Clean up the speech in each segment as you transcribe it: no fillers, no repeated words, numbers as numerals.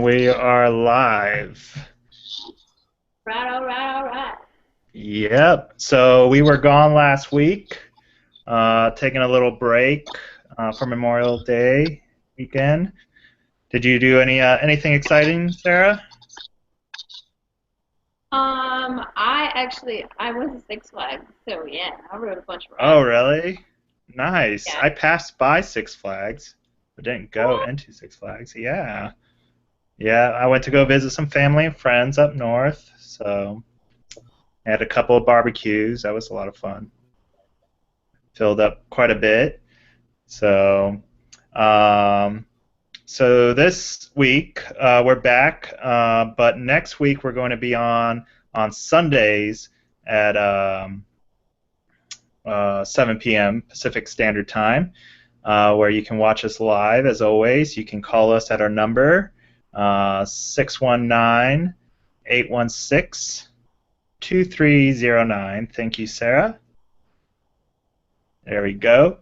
We are live. Right, all right, all right. Yep. So we were gone last week, taking a little break for Memorial Day weekend. Did you do anything exciting, Sarah? I went to Six Flags, so yeah, I rode a bunch of Oh, rides. really? Nice. Yeah. I passed by Six Flags, but didn't go What? into Six Flags. Yeah. Yeah, I went to go visit some family and friends up north, so I had a couple of barbecues. That was a lot of fun. Filled up quite a bit. So, um, so this week we're back, but next week we're going to be on Sundays at 7 p.m. Pacific Standard Time, where you can watch us live. As always, you can call us at our number 619 Thank you, Sarah. There we go.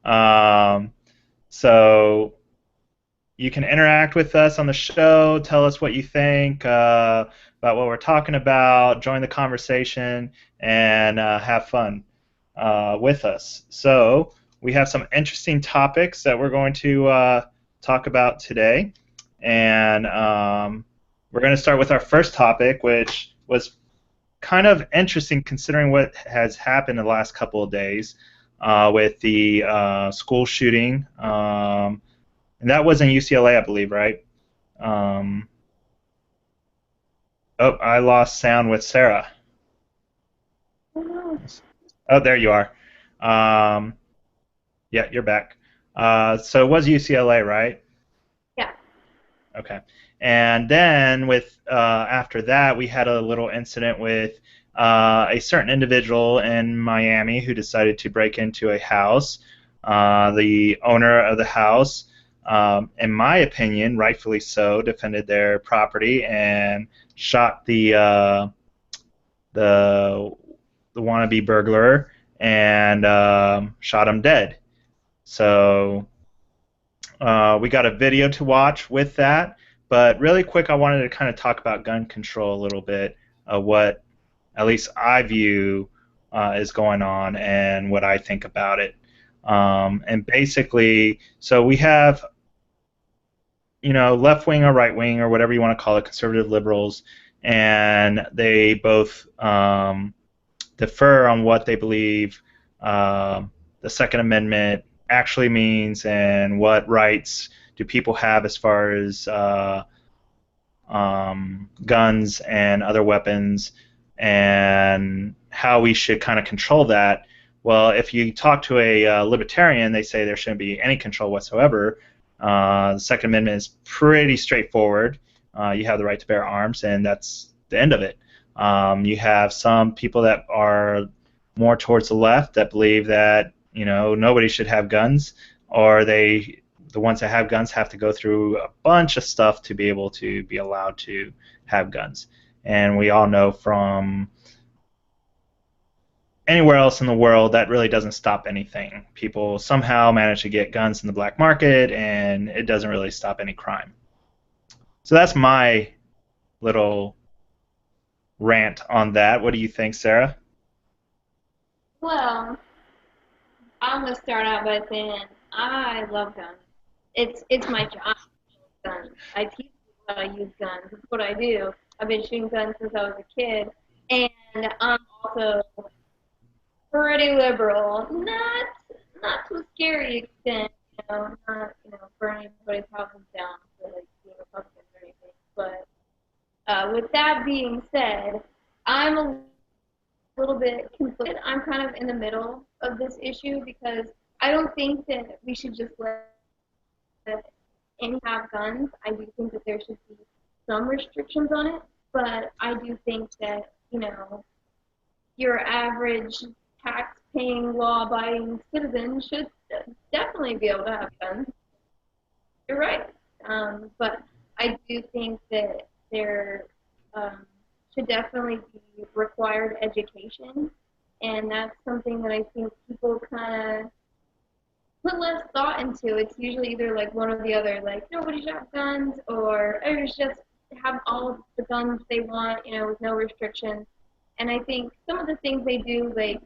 Um, so you can interact with us on the show, tell us what you think about what we're talking about, join the conversation, and have fun with us. So we have some interesting topics that we're going to talk about today, and we're going to start with our first topic, which was kind of interesting considering what has happened in the last couple of days with the school shooting. And that was in UCLA, I believe, right? Um, oh, I lost sound with Sarah. Oh, no. Oh, there you are. Um, yeah, you're back. So it was UCLA, right? Yeah. Okay. And then with after that, we had a little incident with a certain individual in Miami who decided to break into a house. The owner of the house, in my opinion, rightfully so, defended their property and shot the the wannabe burglar and shot him dead. So we got a video to watch with that, but really quick, I wanted to kind of talk about gun control a little bit, what at least I view is going on and what I think about it. And basically, so we have, left wing or right wing or whatever you want to call it, conservative liberals, and they both differ on what they believe the Second Amendment actually means and what rights do people have as far as guns and other weapons and how we should kind of control that. Well, if you talk to a libertarian, they say there shouldn't be any control whatsoever. The Second Amendment is pretty straightforward. You have the right to bear arms, and that's the end of it. You have some people that are more towards the left that believe that nobody should have guns, or the ones that have guns have to go through a bunch of stuff to be able to be allowed to have guns. And we all know from anywhere else in the world that really doesn't stop anything. People somehow manage to get guns in the black market, and it doesn't really stop any crime. So that's my little rant on that. What do you think, Sarah? Well, I'm gonna start out by saying I love guns. It's my job to use guns. I teach people how to use guns. It's what I do. I've been shooting guns since I was a kid, and I'm also pretty liberal. Not to a scary extent, not burning anybody's houses down for like being Republicans or anything. But with that being said, I'm a little bit conflicted. I'm kind of in the middle of this issue because I don't think that we should just let any have guns. I do think that there should be some restrictions on it, but I do think that your average tax-paying, law-abiding citizen should definitely be able to have guns. You're right. But I do think that there um, should definitely be required education, and that's something that I think people kind of put less thought into. It's usually either like one or the other, like nobody should have guns, or everybody's just have all of the guns they want, with no restrictions. And I think some of the things they do, like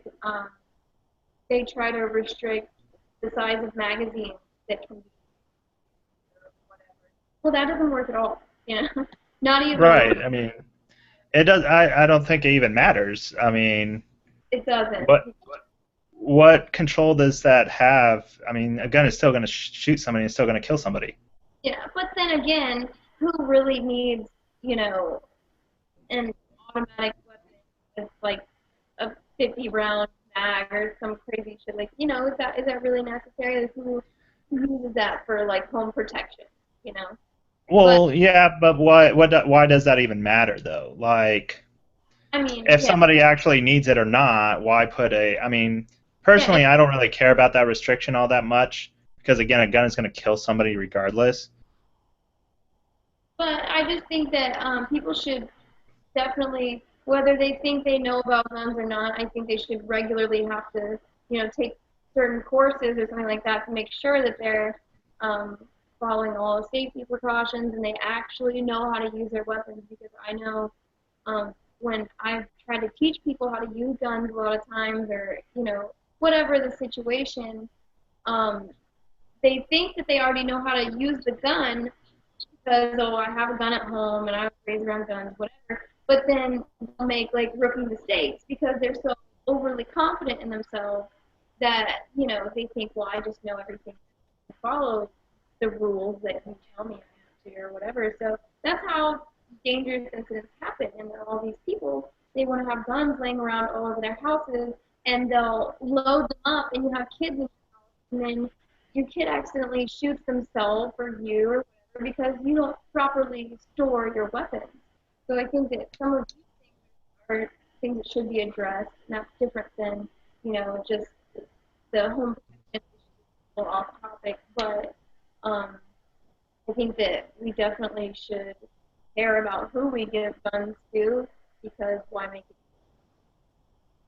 they try to restrict the size of magazines that can be or whatever. Well, that doesn't work at all. Not even a little. Right. I mean, it does. I don't think it even matters. I mean, It doesn't. what control does that have? I mean, a gun is still going to shoot somebody. It's still going to kill somebody. Yeah, but then again, who really needs, you know, an automatic weapon with like a 50 round mag or some crazy shit? Like, is that really necessary? Like, who uses that for like home protection? You know. But Well, yeah, but why does that even matter though? Like, I mean, if yeah, somebody actually needs it or not, why put a? I mean, yeah. personally, I don't really care about that restriction all that much because again, a gun is going to kill somebody regardless. But I just think that people should definitely, whether they think they know about guns or not, I think they should regularly have to, take certain courses or something like that to make sure that they're um, following all the safety precautions and they actually know how to use their weapons. Because I know when I've tried to teach people how to use guns a lot of times, or whatever the situation, um, they think that they already know how to use the gun because I have a gun at home and I was raised around guns, whatever. But then they'll make like rookie mistakes because they're so overly confident in themselves that they think, well, I just know everything, follow the rules that you tell me I have to or whatever. So that's how dangerous incidents happen. And all these people, they want to have guns laying around all over their houses, and they'll load them up, and you have kids in your house, and then your kid accidentally shoots themselves or you or whatever because you don't properly store your weapons. So I think that some of these things are things that should be addressed, and that's different than just the home protection issue off topic, but um, I think that we definitely should care about who we give guns to because why make it?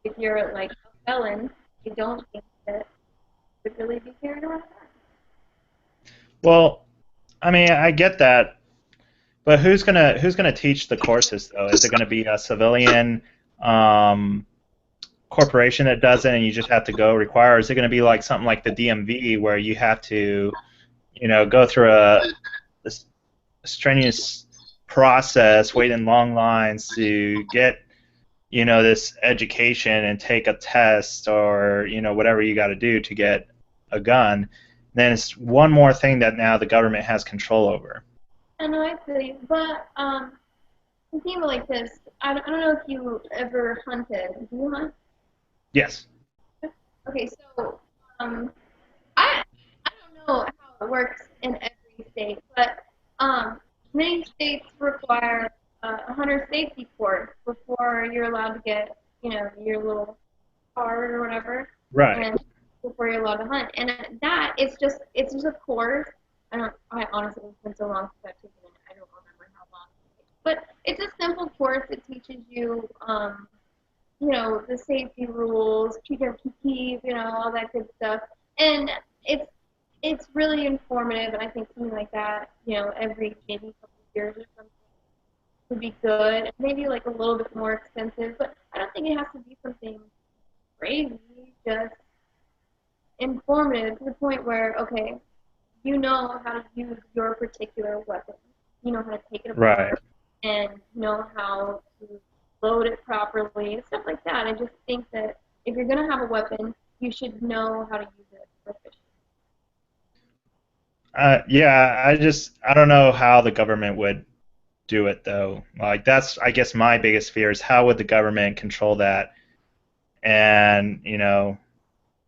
If you're like a felon, I don't think that you should really be carrying around guns. Well, I mean, I get that, but who's gonna teach the courses though? Is it going to be a civilian um, corporation that does it, and you just have to go require? Or is it going to be like something like the DMV where you have to, go through a strenuous process, wait in long lines to get, this education and take a test or, whatever you got to do to get a gun? Then it's one more thing that now the government has control over. I know I feel you, but thinking like this, I don't know if you ever hunted. Do you hunt? Yes. Okay, so I I don't know how it works in every state, but many states require a hunter safety course before you're allowed to get your little card or whatever, Right. and before you're allowed to hunt. And that it's just a course. I honestly it's been so long since I've taken it. I don't remember how long it takes. But it's a simple course that teaches you the safety rules, keep your keys, all that good stuff. And it's it's really informative, and I think something like that, every maybe couple of years or something would be good. Maybe like a little bit more expensive, but I don't think it has to be something crazy. Just informative to the point where okay, you know how to use your particular weapon. You know how to take it Right. apart and know how to load it properly and stuff like that. I just think that if you're going to have a weapon, you should know how to use it efficiently. Yeah, I don't know how the government would do it though. Like that's I guess my biggest fear is how would the government control that? And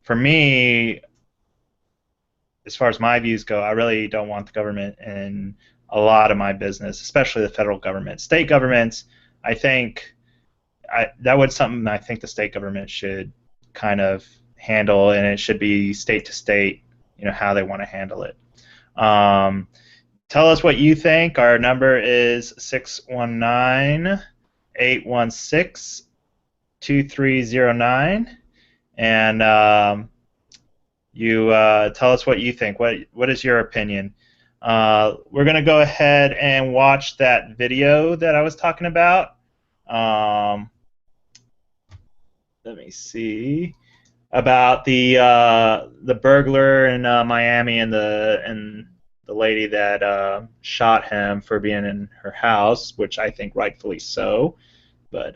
for me, as far as my views go, I really don't want the government in a lot of my business, especially the federal government. State governments, I think that would something I think the state government should kind of handle, and it should be state to state, how they want to handle it. Um, Tell us what you think. Our number is 619-816-2309, and You tell us what you think. What is your opinion? We're gonna go ahead and watch that video that I was talking about. Um, Let me see about the burglar in Miami and the lady that shot him for being in her house, which I think rightfully so. But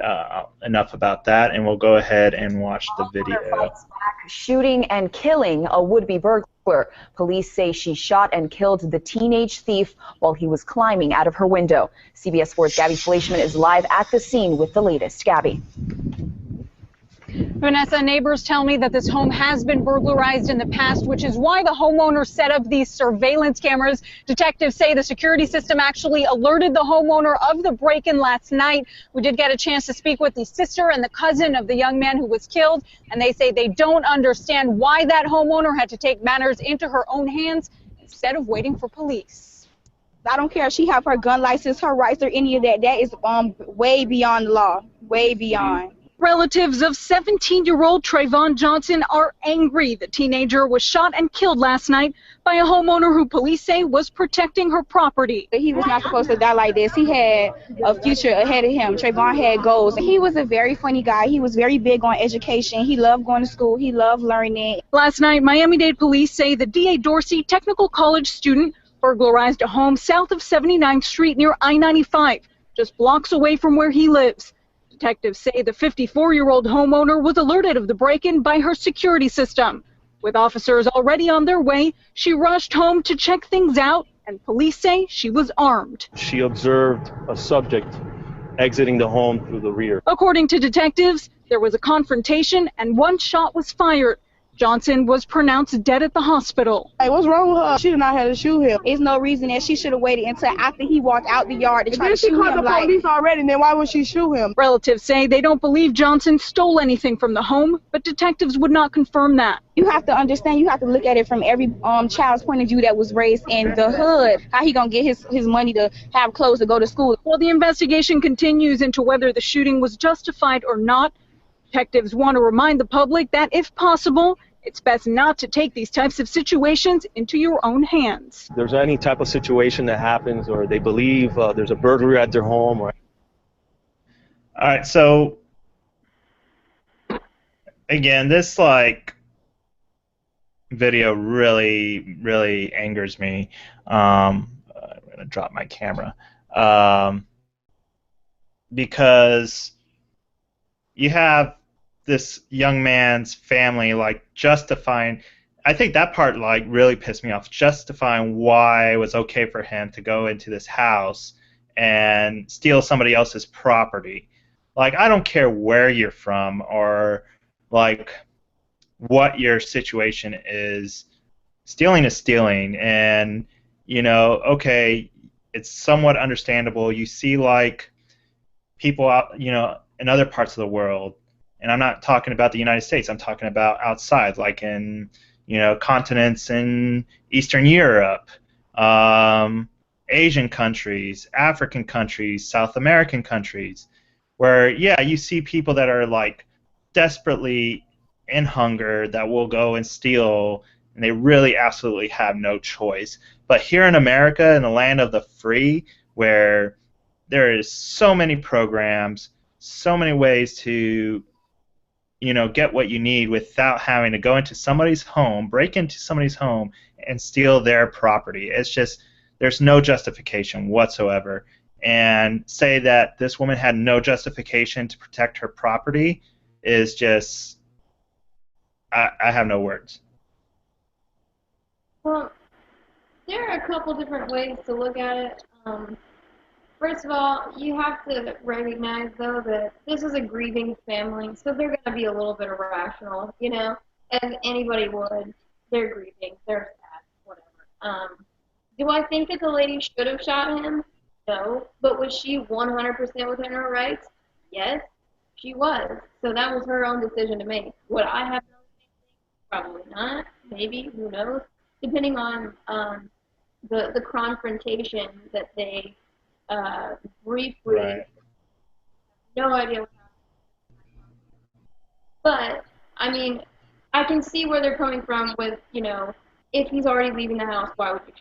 enough about that, and we'll go ahead and watch the video. Fights back, shooting and killing a would-be burglar. Police say she shot and killed the teenage thief while he was climbing out of her window. CBS Sports' Gabby Fleischman is live at the scene with the latest. Gabby. Vanessa, neighbors tell me that this home has been burglarized in the past, which is why the homeowner set up these surveillance cameras. Detectives say the security system actually alerted the homeowner of the break-in last night. We did get a chance to speak with the sister and the cousin of the young man who was killed, and they say they don't understand why that homeowner had to take matters into her own hands instead of waiting for police. I don't care if she have her gun license, her rights, or any of that. That is way beyond the law, way beyond. Relatives of 17-year-old Trayvon Johnson are angry. The teenager was shot and killed last night by a homeowner who police say was protecting her property. He was not supposed to die like this. He had a future ahead of him. Trayvon had goals. He was a very funny guy. He was very big on education. He loved going to school. He loved learning. Last night, Miami-Dade police say the D.A. Dorsey Technical College student burglarized a home south of 79th Street near I-95, just blocks away from where he lives. Detectives say the 54-year-old homeowner was alerted of the break-in by her security system. With officers already on their way, she rushed home to check things out, and police say she was armed. She observed a subject exiting the home through the rear. According to detectives, there was a confrontation and one shot was fired. Johnson was pronounced dead at the hospital. Hey, what's wrong with her? She did not have to shoot him. There's no reason that she should have waited until after he walked out the yard to try to shoot him. If she called the police already, then why would she shoot him? Relatives say they don't believe Johnson stole anything from the home, but detectives would not confirm that. You have to understand, you have to look at it from every child's point of view that was raised in the hood. How he gonna get his money to have clothes to go to school? While the investigation continues into whether the shooting was justified or not, detectives want to remind the public that, if possible, it's best not to take these types of situations into your own hands. If there's any type of situation that happens or they believe there's a burglary at their home. All right, so again, this video really angers me. I'm gonna drop my camera because you have this young man's family justifying. I think that part really pissed me off, justifying why it was okay for him to go into this house and steal somebody else's property. I don't care where you're from or what your situation is. Stealing is stealing, and okay, it's somewhat understandable. You see people out in other parts of the world. And I'm not talking about the United States. I'm talking about outside, like in continents in Eastern Europe, Asian countries, African countries, South American countries, where you see people that are desperately in hunger that will go and steal, and they really absolutely have no choice. But here in America, in the land of the free, where there is so many programs, so many ways to get what you need without having to go into somebody's home, break into somebody's home, and steal their property. It's just, there's no justification whatsoever. And say that this woman had no justification to protect her property is just, I have no words. Well, there are a couple different ways to look at it. First of all, you have to recognize, though, that this is a grieving family, so they're going to be a little bit irrational, as anybody would. They're grieving, they're sad, whatever. Do I think that the lady should have shot him? No. But was she 100% within her rights? Yes, she was. So that was her own decision to make. Would I have done the same thing? Probably not. Maybe, who knows? Depending on the confrontation that they briefly, Right. no idea what happened. But I mean, I can see where they're coming from with, if he's already leaving the house, why would you?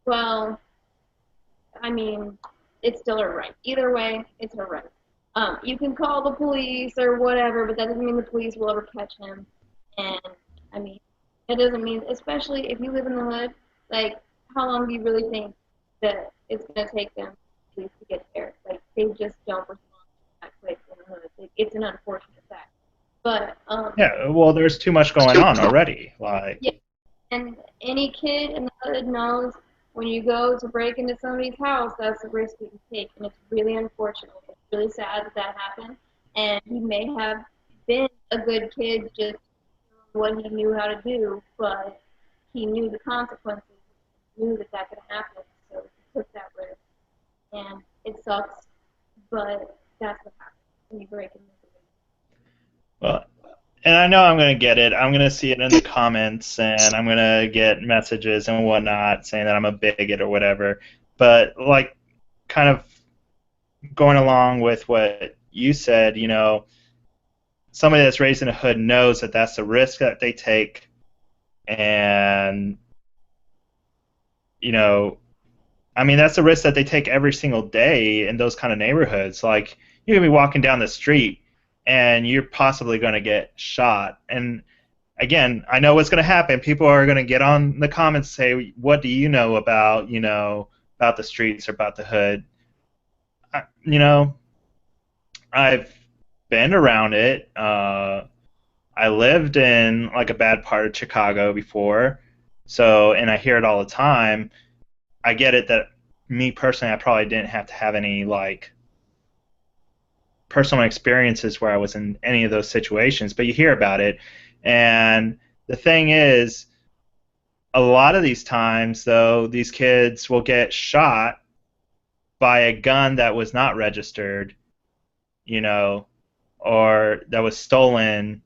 Well, I mean, it's still her right. Either way, it's her right. You can call the police or whatever, but that doesn't mean the police will ever catch him. And I mean, it doesn't mean, especially if you live in the hood, like, how long do you really think that it's gonna take them to get there? Like, they just don't respond that quick in the hood. It's an unfortunate fact. But Yeah, well, there's too much going on already. Like, yeah, and any kid in the hood knows when you go to break into somebody's house, that's the risk that you take, and it's really unfortunate. It's really sad that that happened, and he may have been a good kid just doing what he knew how to do, but he knew the consequences, he knew that that could happen, so he took that risk, and it sucks, but that's what happens when you break into well, and I know I'm going to get it. I'm going to see it in the comments, and I'm going to get messages and whatnot saying that I'm a bigot or whatever. But, like, kind of going along with what you said, somebody that's raised in a hood knows that that's the risk that they take, and, you know, I mean, that's the risk that they take every single day in those kind of neighborhoods. Like, you can be walking down the street, and you're possibly going to get shot. And again, I know what's going to happen. People are going to get on the comments and say, "What do you know about about the streets or about the hood?" I, I've been around it. I lived in like a bad part of Chicago before, so and I hear it all the time. I get it that me personally, I probably didn't have to have any like personal experiences where I was in any of those situations, but you hear about it. And the thing is, a lot of these times, though, these kids will get shot by a gun that was not registered, you know, or that was stolen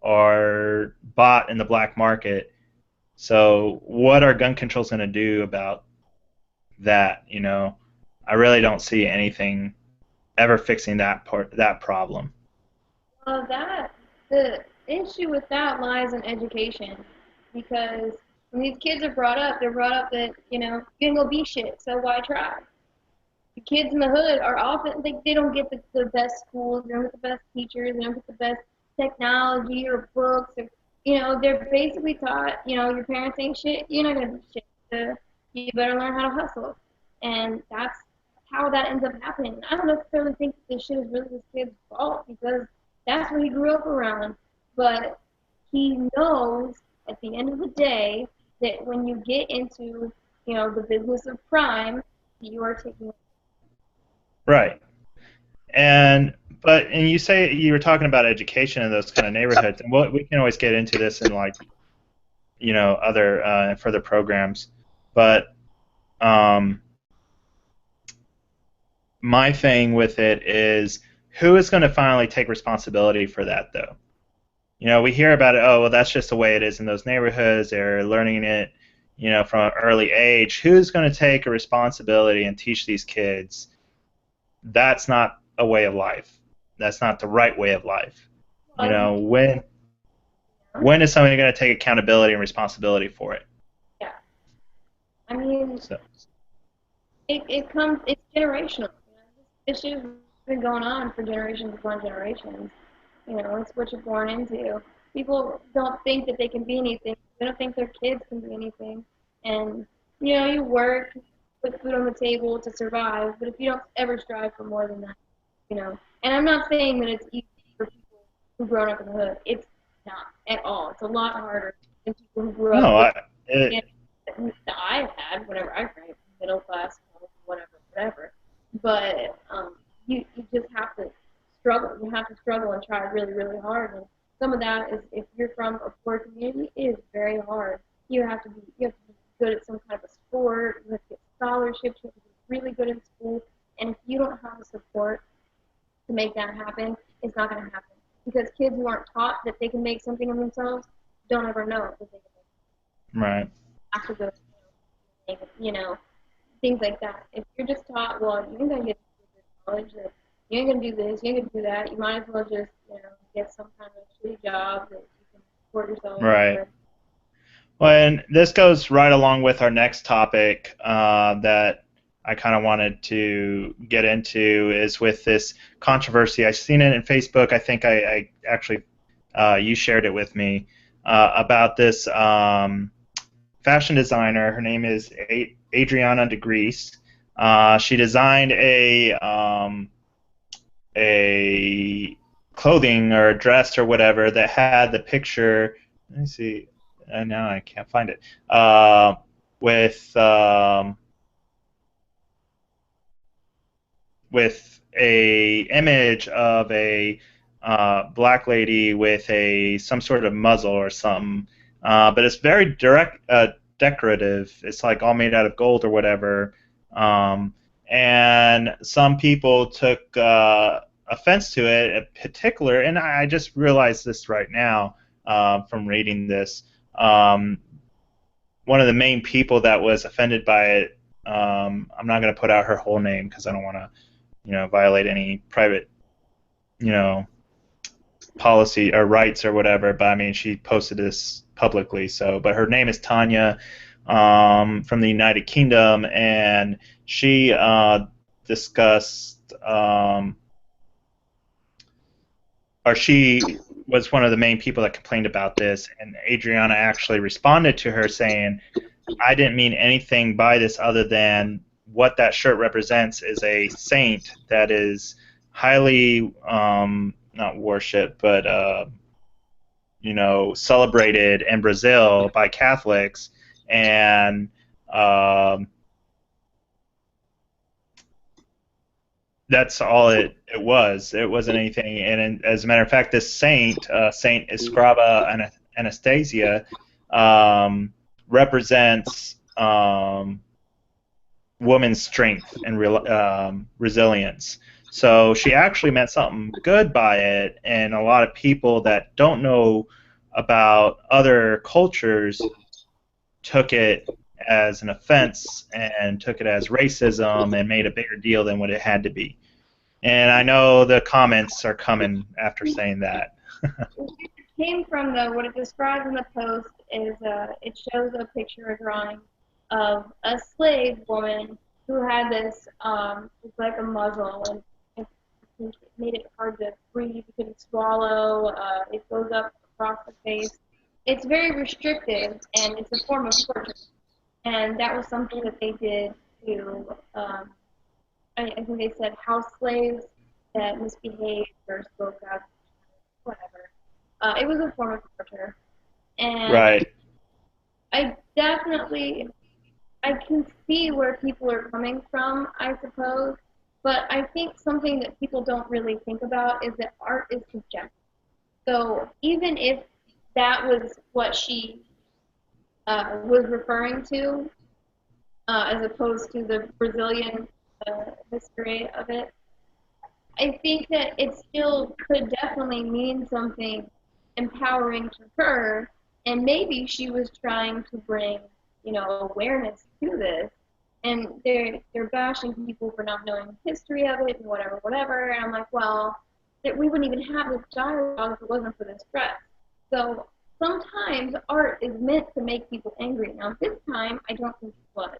or bought in the black market. So, what are gun controls going to do about that? I really don't see anything ever fixing that problem. the issue with that lies in education, because when these kids are brought up, they're brought up that you can go be shit, so why try? The kids in the hood are often they don't get the best schools, they don't get the best teachers, they don't get the best technology or books, or they're basically taught, your parents ain't shit, you're not gonna be shit. So you better learn how to hustle, and that's how that ends up happening. I don't necessarily think that this shit is really this kid's fault because that's what he grew up around, but he knows at the end of the day that when you get into the business of crime, you are taking. Right. And you say you were talking about education in those kind of neighborhoods, and we can always get into this in like other further programs, but my thing with it is who is going to finally take responsibility for that though? We hear about it. Oh, well, that's just the way it is in those neighborhoods. They're learning it, from an early age. Who's going to take a responsibility and teach these kids? That's not a way of life. That's not the right way of life. When is somebody going to take accountability and responsibility for it? Yeah, I mean, So. it's generational. This shit has been going on for generations upon generations. It's what you're born into. People don't think that they can be anything. They don't think their kids can be anything. And, you work, put food on the table to survive, but if you don't ever strive for more than that, And I'm not saying that it's easy for people who grown up in the hood. It's not at all. It's a lot harder than people who grew up No, that I've had, whatever I've had, middle class, whatever. But you just have to struggle. You have to struggle and try really, really hard. And some of that is, if you're from a poor community, it is very hard. You have to be good at some kind of a sport. You have to get scholarships. You have to be really good in school. And if you don't have the support to make that happen, it's not going to happen. Because kids who aren't taught that they can make something of themselves don't ever know that they can make right. it. Have to go to things like that. If you're just taught, well, you ain't going to get to college, that you ain't going to do this, you ain't going to do that, you might as well just, get some kind of shitty job that you can support yourself. Right. Or, Well, and this goes right along with our next topic that I kind of wanted to get into is with this controversy. I've seen it in Facebook. I think I actually you shared it with me about this fashion designer. Her name is Adriana de Grease. She designed a clothing or a dress or whatever that had the picture. Let me see. Now I can't find it. With with a image of a black lady with a some sort of muzzle or something, but it's very decorative. It's like all made out of gold or whatever, and some people took offense to it in particular. And I just realized this right now from reading this. One of the main people that was offended by it. I'm not going to put out her whole name because I don't want to violate any private, policy or rights or whatever. But I mean, she posted this publicly. So, but her name is Tanya, from the United Kingdom, and she discussed, or she was one of the main people that complained about this. And Adriana actually responded to her saying, "I didn't mean anything by this other than what that shirt represents is a saint that is highly not worshipped, but celebrated in Brazil by Catholics, and that's all it was. It wasn't anything. And as a matter of fact, this saint, Saint Escriba Anastasia, represents woman's strength and resilience. So she actually meant something good by it, and a lot of people that don't know about other cultures took it as an offense and took it as racism and made a bigger deal than what it had to be. And I know the comments are coming after saying that. it came from what it describes in the post is it shows a picture, a drawing of a slave woman who had this, it's like a muzzle, and I think it made it hard to breathe. You couldn't swallow. It goes up across the face. It's very restrictive, and it's a form of torture. And that was something that they did to, I think they said house slaves that misbehaved or spoke out, whatever. It was a form of torture. And Right. I can see where people are coming from, I suppose, but I think something that people don't really think about is that art is subjective. So even if that was what she was referring to, as opposed to the Brazilian history of it, I think that it still could definitely mean something empowering to her, and maybe she was trying to bring, awareness to this, and they're bashing people for not knowing the history of it and whatever, and I'm like, well, that we wouldn't even have this dialogue if it wasn't for this dress. So sometimes art is meant to make people angry. Now this time, I don't think it was.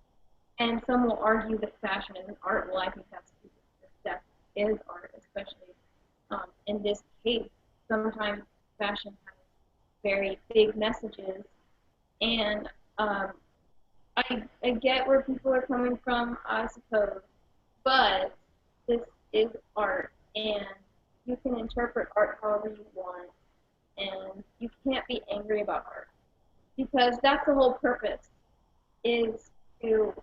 And some will argue that fashion isn't art. Well, I think that is art, especially in this case. Sometimes fashion has very big messages, and I get where people are coming from, I suppose, but this is art, and you can interpret art however you want, and you can't be angry about art, because that's the whole purpose, is to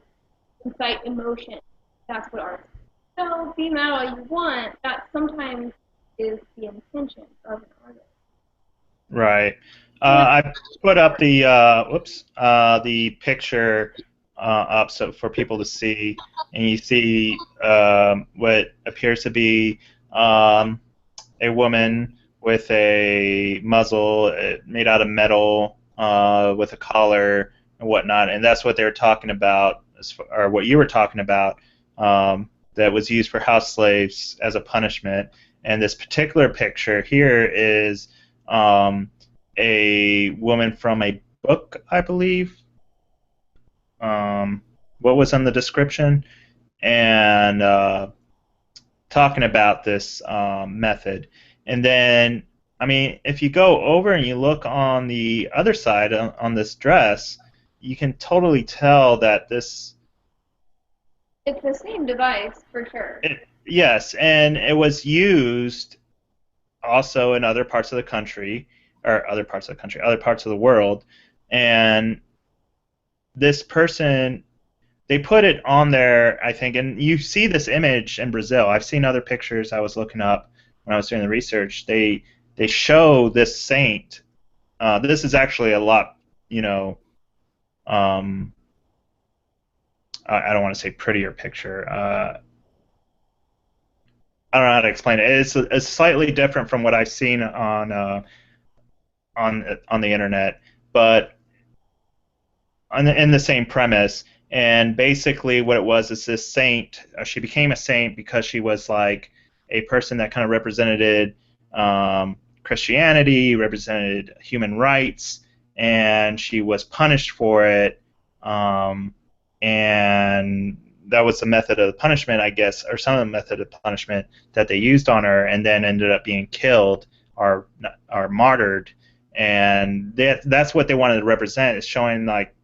incite emotion. That's what art is. So be mad all you want, that sometimes is the intention of an artist. Right. I put up the the picture up so for people to see, and you see what appears to be a woman with a muzzle made out of metal with a collar and whatnot, and that's what they were talking about, or what you were talking about, that was used for house slaves as a punishment. And this particular picture here is a woman from a book, I believe. What was on the description? And talking about this method. And then, I mean, if you go over and you look on the other side on this dress, you can totally tell that this. It's the same device for sure. Yes, and it was used also in other parts of the country, or other parts of the world. And this person, they put it on there, I think, and you see this image in Brazil. I've seen other pictures I was looking up when I was doing the research. They show this saint. This is actually a lot, you know, um, I don't want to say prettier picture. I don't know how to explain it. It's slightly different from what I've seen on the internet, but in the same premise. And basically, what it was is this saint. She became a saint because she was like a person that kind of represented Christianity, represented human rights, and she was punished for it. And that was the method of punishment, I guess, or some of the method of punishment that they used on her, and then ended up being killed or martyred. And that's what they wanted to represent, is showing like,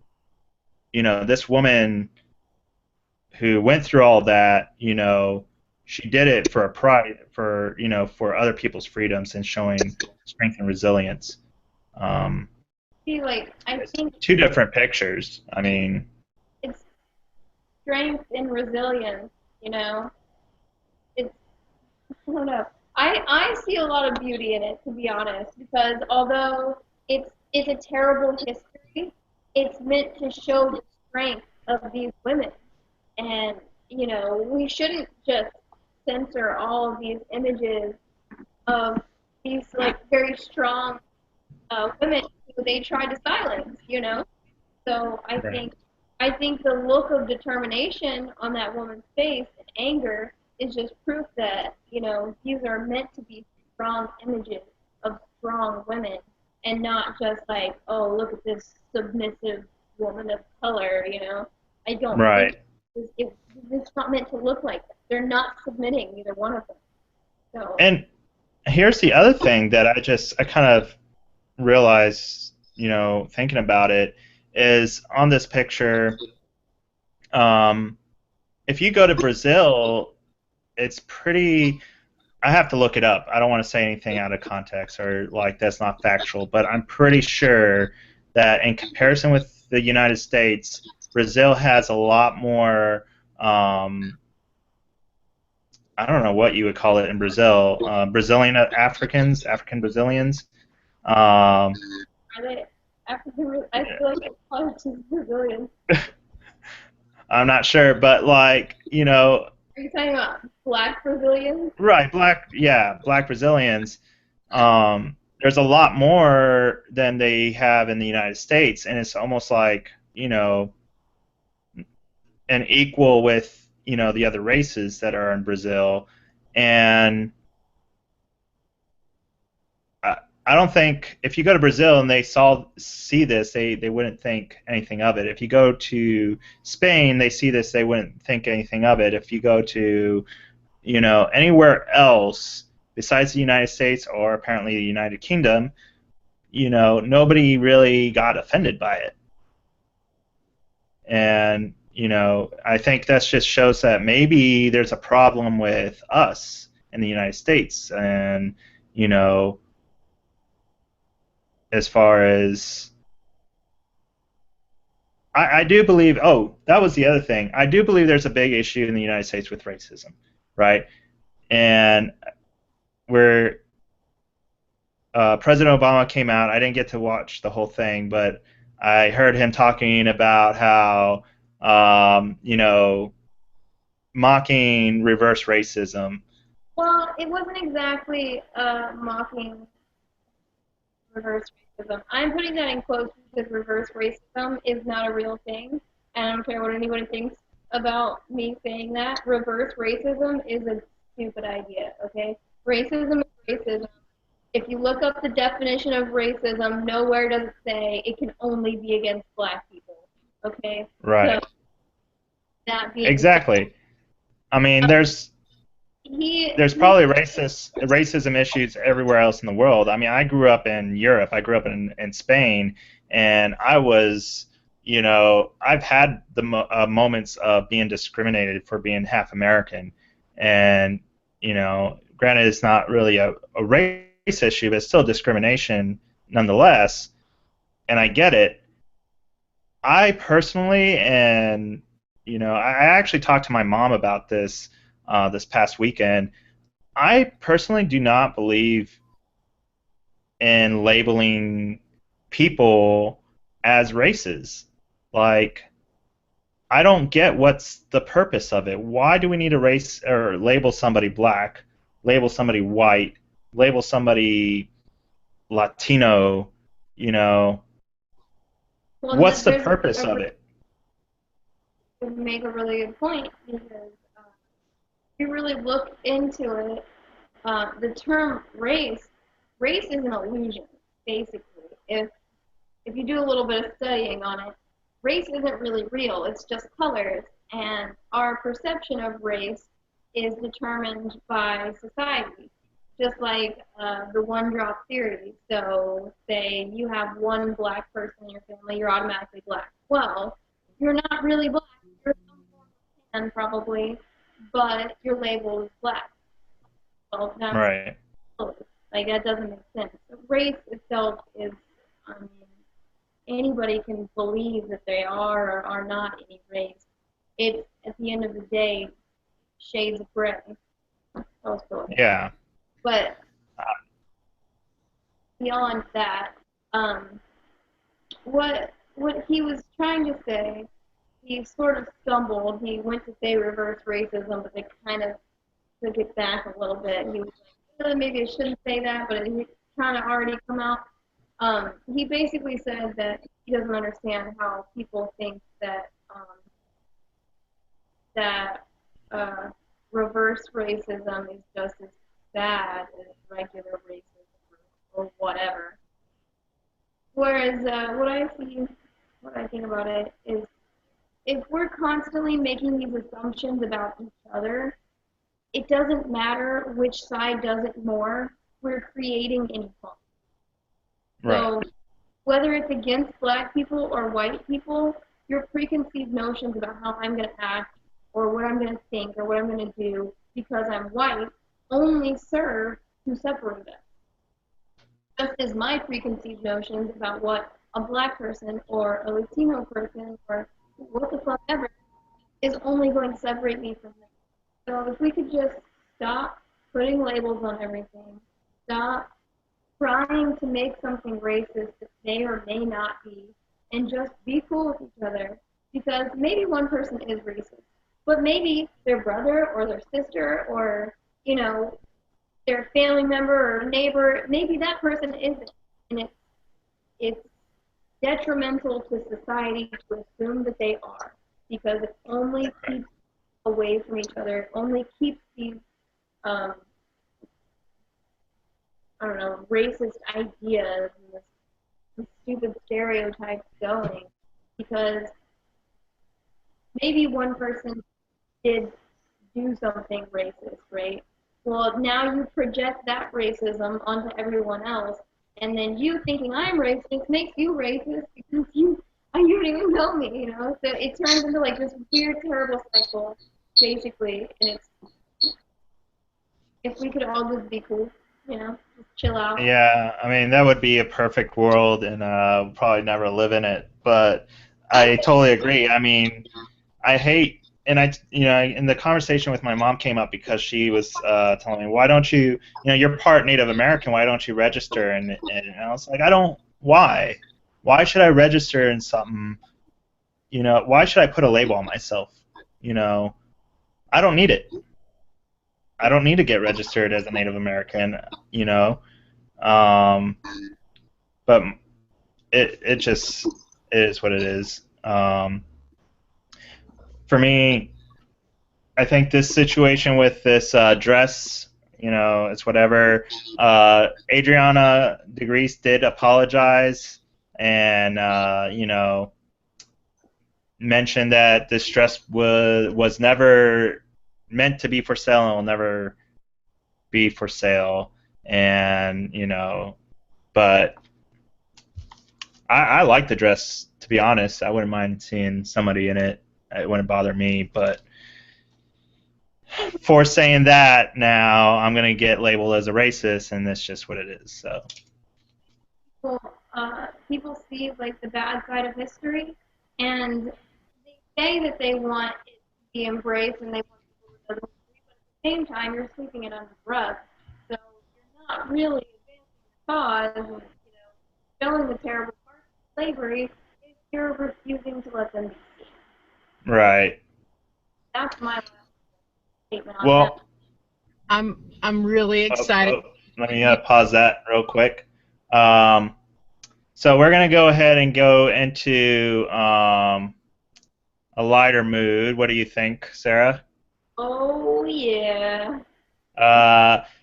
this woman who went through all that, she did it for a pride, for other people's freedoms, and showing strength and resilience. Um, See, like, I think Two different pictures. I mean, it's strength and resilience, It's, I don't know. I see a lot of beauty in it, to be honest, because although it's a terrible history, it's meant to show the strength of these women. And, we shouldn't just censor all of these images of these, like, very strong women who they tried to silence. So right. I think the look of determination on that woman's face and anger is just proof that, these are meant to be strong images of strong women and not just like, oh, look at this submissive woman of color. I don't think Right. it's not meant to look like that. They're not submitting, either one of them. So, And here's the other thing that I kind of realized, thinking about it, is on this picture. Um, if you go to Brazil, it's pretty. I have to look it up. I don't want to say anything out of context or like that's not factual, but I'm pretty sure that in comparison with the United States, Brazil has a lot more. I don't know what you would call it in Brazil. Brazilian Africans, African Brazilians. Um, are they African? I feel like it's probably just Brazilian. I'm not sure, but like, Are you talking about black Brazilians? right, black Brazilians. There's a lot more than they have in the United States, and it's almost like, an equal with, the other races that are in Brazil. And I, I don't think if you go to Brazil and they see this, they wouldn't think anything of it. If you go to Spain, they see this, they wouldn't think anything of it. If you go to, anywhere else besides the United States or apparently the United Kingdom, nobody really got offended by it. And, I think that just shows that maybe there's a problem with us in the United States. And, you know, as far as I do believe, oh, that was the other thing. I do believe there's a big issue in the United States with racism, right? And where President Obama came out, I didn't get to watch the whole thing, but I heard him talking about how, mocking reverse racism. Well, it wasn't exactly mocking reverse racism. I'm putting that in quotes because reverse racism is not a real thing, and I don't care what anybody thinks about me saying that. Reverse racism is a stupid idea, okay? Racism is racism. If you look up the definition of racism, nowhere does it say it can only be against black people. Okay? So Right. that being said, Exactly. I mean, there's he probably racism issues everywhere else in the world. I mean, I grew up in Europe. I grew up in Spain, and I was, I've had the moments of being discriminated for being half American, and granted, it's not really a race issue, but it's still discrimination nonetheless. And I get it. I personally, and I actually talked to my mom about this this past weekend. I personally do not believe in labeling people as races. Like, I don't get what's the purpose of it. Why do we need to race or label somebody black, label somebody white, label somebody Latino? You know, well, what's the there's purpose of it? make a really good point because if you really look into it, the term race is an illusion, basically. If you do a little bit of studying on it, race isn't really real. It's just colors, and our perception of race is determined by society, just like the one-drop theory. So, say you have one black person in your family, you're automatically black. Well, you're not really black. You're some form of tan, probably, but your label is black. Well, that's Right. like that doesn't make sense. Race itself is, I mean, anybody can believe that they are or are not any race. It's at the end of the day shades of gray. Also, Yeah. but beyond that, um, what he was trying to say, he sort of stumbled. He went to say reverse racism, but they kind of took it back a little bit. He was like, maybe I shouldn't say that, but it kind of already come out. He basically said that he doesn't understand how people think that that uh, reverse racism is just as bad as regular racism or whatever. Whereas what I think about it is, if we're constantly making these assumptions about each other, it doesn't matter which side does it more. We're creating inequality. Right. So whether it's against black people or white people, your preconceived notions about how I'm going to act or what I'm going to think or what I'm going to do because I'm white only serve to separate us. Just as my preconceived notions about what a black person or a Latino person or what the fuck ever is only going to separate me from them. So if we could just stop putting labels on everything, stop trying to make something racist that may or may not be, and just be cool with each other. Because maybe one person is racist, but maybe their brother or their sister or, their family member or neighbor, maybe that person isn't. And it's detrimental to society to assume that they are, because it only keeps away from each other. It only keeps these, um, I don't know, racist ideas and this stupid stereotypes going. Because maybe one person did do something racist, right? Well, now you project that racism onto everyone else, and then you thinking I'm racist makes you racist because you don't even know me. So it turns into like this weird, terrible cycle, basically. And it's, if we could all just be cool, just chill out. Yeah, I mean that would be a perfect world, and we'll probably never live in it. But I I think, totally agree. I mean, I hate, and in the conversation with my mom came up because she was telling me, why don't you, you're part Native American, why don't you register? And I was like, I don't. Why? Why should I register in something? Why should I put a label on myself? I don't need it. I don't need to get registered as a Native American. You know. Um, but it just is what it is. For me, I think this situation with this dress it's whatever. Adriana DeGrease did apologize and, mentioned that this dress was never meant to be for sale and will never be for sale. And, but I like the dress, to be honest. I wouldn't mind seeing somebody in it. It wouldn't bother me, but for saying that now, I'm going to get labeled as a racist, and that's just what it is. So. Well, people see like the bad side of history, and they say that they want it to be embraced, and they want people to know history, but at the same time, you're sweeping it under the rug. So you're not really advancing the cause, and showing the terrible parts of slavery if you're refusing to let them be seen. Right. That's my last statement on Well, that. I'm really excited. Let me pause that real quick. So we're going to go ahead and go into a lighter mood. What do you think, Sarah? Oh, yeah.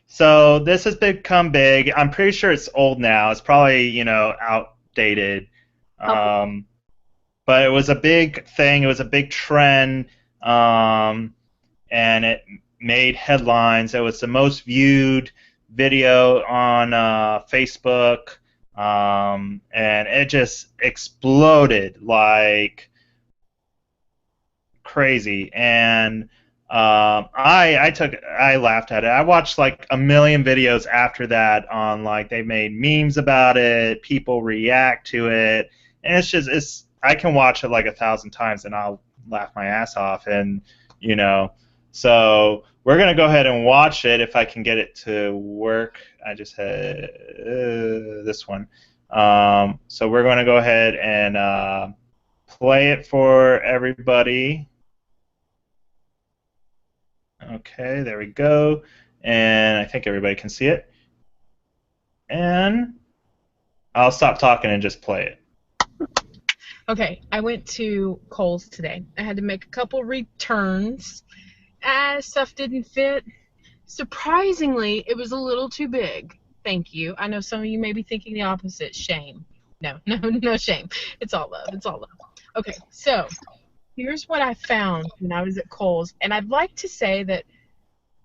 So this has become big. I'm pretty sure it's old now. It's probably, outdated. But it was a big thing. It was a big trend, and it made headlines. It was the most viewed video on Facebook, and it just exploded like crazy. And I laughed at it. I watched like a million videos after that on like they made memes about it. People react to it, and it's I can watch it like 1,000 times and I'll laugh my ass off. And so we're gonna go ahead and watch it if I can get it to work. I just had this one. So we're gonna go ahead and play it for everybody. Okay, there we go. And I think everybody can see it. And I'll stop talking and just play it. Okay, I went to Kohl's today. I had to make a couple returns. Stuff didn't fit. Surprisingly, it was a little too big. Thank you. I know some of you may be thinking the opposite. Shame. No shame. It's all love. It's all love. Okay, so here's what I found when I was at Kohl's, and I'd like to say that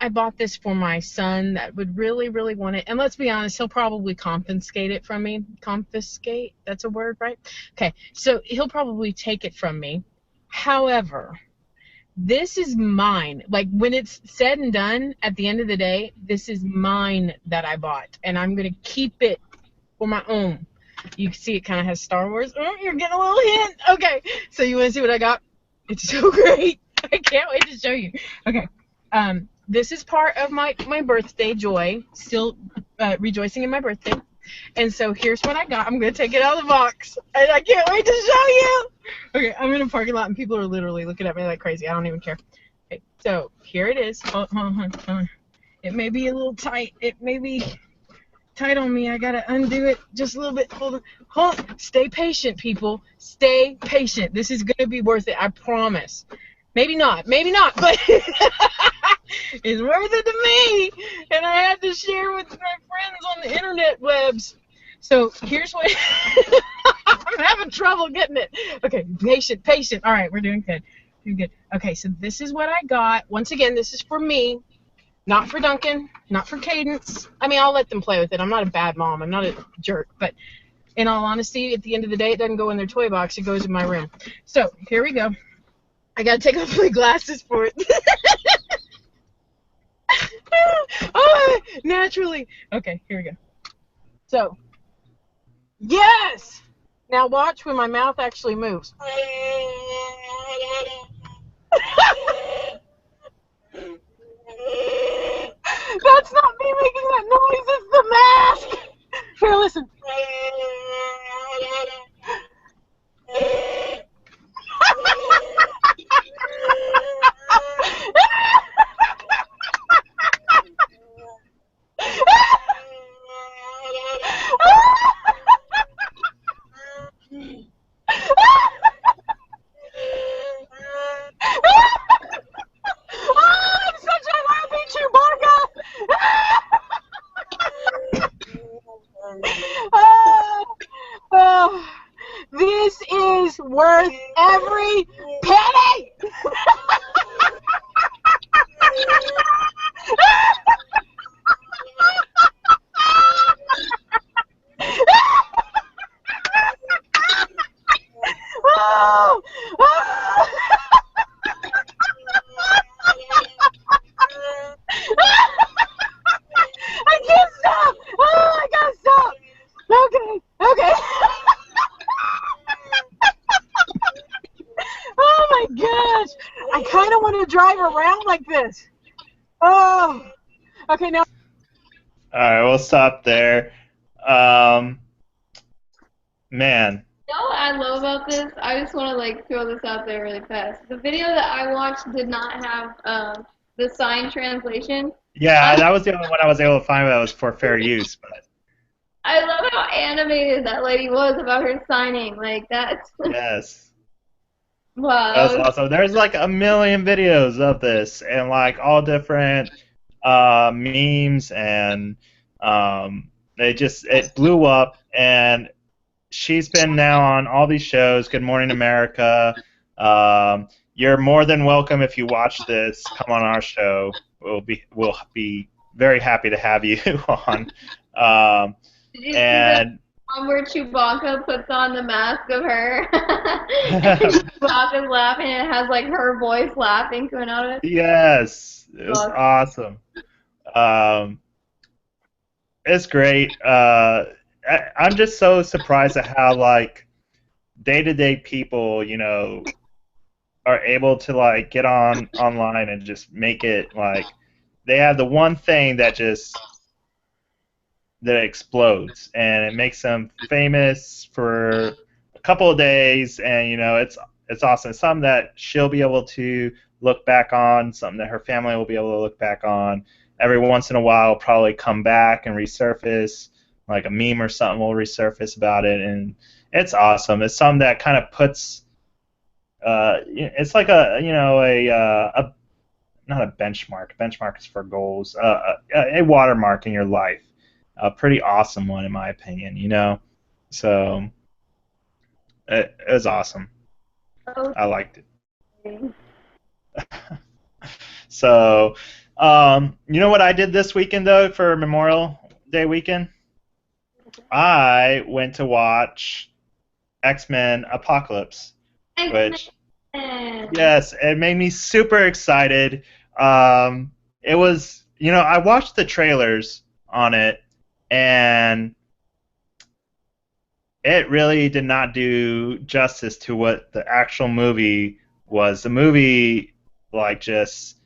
I bought this for my son that would really, really want it. And let's be honest, he'll probably confiscate it from me. Confiscate? That's a word, right? Okay, so he'll probably take it from me. However, this is mine. Like, when it's said and done, at the end of the day, this is mine that I bought. And I'm going to keep it for my own. You can see it kind of has Star Wars. Oh, you're getting a little hint. Okay, so you want to see what I got? It's so great. I can't wait to show you. Okay. This is part of my birthday joy. Still rejoicing in my birthday. And so here's what I got. I'm going to take it out of the box. And I can't wait to show you. Okay, I'm in a parking lot, and people are literally looking at me like crazy. I don't even care. Okay, so here it is. Hold on. It may be a little tight. It may be tight on me. I got to undo it just a little bit. Hold on. Stay patient, people. Stay patient. This is going to be worth it. I promise. Maybe not, but it's worth it to me, and I had to share with my friends on the internet webs. So here's what I'm having trouble getting it. Okay, patient. All right, we're doing good. Okay, so this is what I got. Once again, this is for me, not for Duncan, not for Cadence. I mean, I'll let them play with it. I'm not a bad mom. I'm not a jerk, but in all honesty, at the end of the day, it doesn't go in their toy box. It goes in my room. So here we go. I gotta take off my glasses for it. Oh, naturally. Okay, here we go. So, yes! Now watch when my mouth actually moves. That's not me making that noise, it's the mask! Here, listen. I kind of want to drive around like this. Oh, okay, now. All right, we'll stop there. Man, You know what I love about this? I just want to like throw this out there really fast. The video that I watched did not have the sign translation. yeah, Uh, that was the only one I was able to find that was for fair use. But I love how animated that lady was about her signing. Like that's yes, that wow. was awesome. There's like a million videos of this, and like all different memes, and it blew up, and she's been now on all these shows. Good Morning America. You're more than welcome if you watch this. Come on our show. We'll be very happy to have you on. Did you see the And one where Chewbacca puts on the mask of her? And Chewbacca's laughing and it has like her voice laughing coming out of it. yes, it was Oh, awesome. Um, it's great. I'm just so surprised at how like day-to-day people, are able to like get on online and just make it like they have the one thing that explodes and it makes them famous for a couple of days, and it's awesome. It's something that she'll be able to look back on, something that her family will be able to look back on. Every once in a while probably come back and resurface, like a meme or something will resurface about it, and it's awesome. It's something that kind of puts it's like a not a benchmark. Benchmark is for goals. A watermark in your life. A pretty awesome one, in my opinion. So it was awesome. I liked okay. it. So, you know what I did this weekend though for Memorial Day weekend? I went to watch X-Men Apocalypse, which X-Men. yes, it made me super excited. It was, I watched the trailers on it, and it really did not do justice to what the actual movie was. The movie, like, just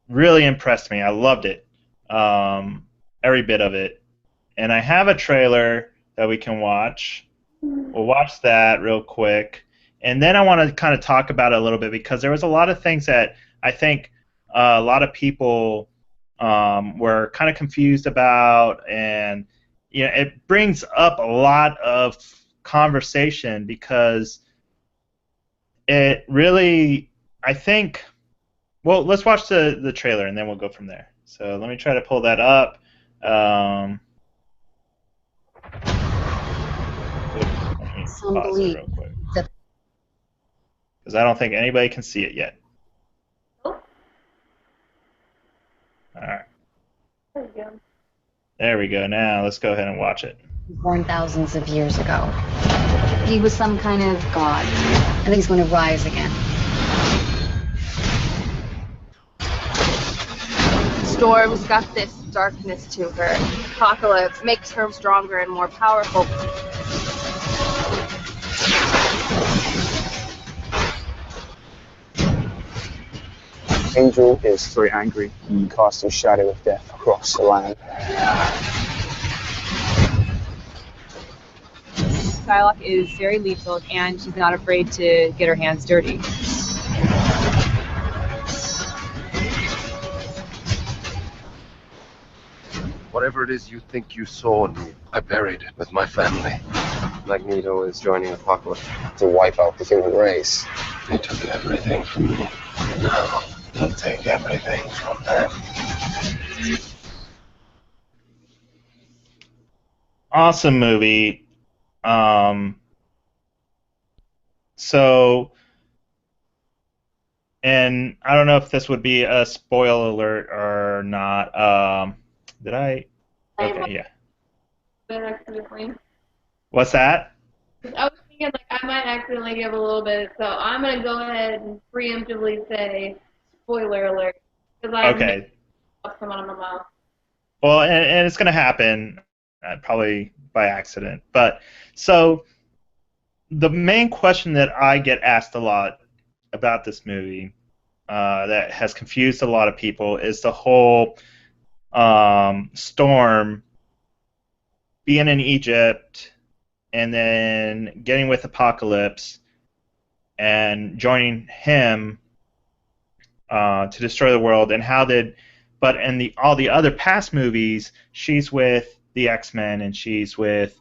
really impressed me. I loved it, every bit of it. And I have a trailer that we can watch. We'll watch that real quick. And then I want to kind of talk about it a little bit because there was a lot of things that I think a lot of people were kind of confused about, and it brings up a lot of conversation because it really, I think. Well, let's watch the trailer and then we'll go from there. So let me try to pull that up. Let me pause it real quick because I don't think anybody can see it yet. Oh, All right. there we go. There we go. Now let's go ahead and watch it. Born thousands of years ago. He was some kind of god. I think he's going to rise again. Storm's got this darkness to her. Apocalypse makes her stronger and more powerful. Angel is very angry. He casts a shadow of death across the land. Psylocke is very lethal, and she's not afraid to get her hands dirty. Whatever it is you think you saw in me, I buried it with my family. Magneto is joining Apocalypse to wipe out the human race. They took everything from me. Now they'll take everything from them. Awesome movie. So, and I don't know if this would be a spoiler alert or not. Did I? Okay, yeah. What's that? I was thinking like I might accidentally give a little bit, so I'm gonna go ahead and preemptively say spoiler alert because I Okay. come out of my mouth. Well, and it's going to happen probably by accident. But so the main question that I get asked a lot about this movie that has confused a lot of people is the whole Storm being in Egypt and then getting with Apocalypse and joining him to destroy the world, and but in all the other past movies, she's with the X-Men and she's with,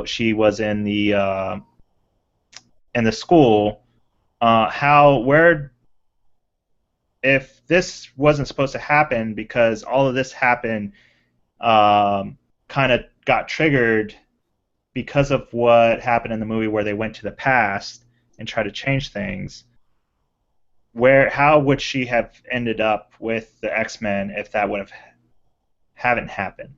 she was in the school. Where if this wasn't supposed to happen because all of this happened, kind of got triggered because of what happened in the movie where they went to the past and tried to change things. How would she have ended up with the X-Men if that would haven't happened?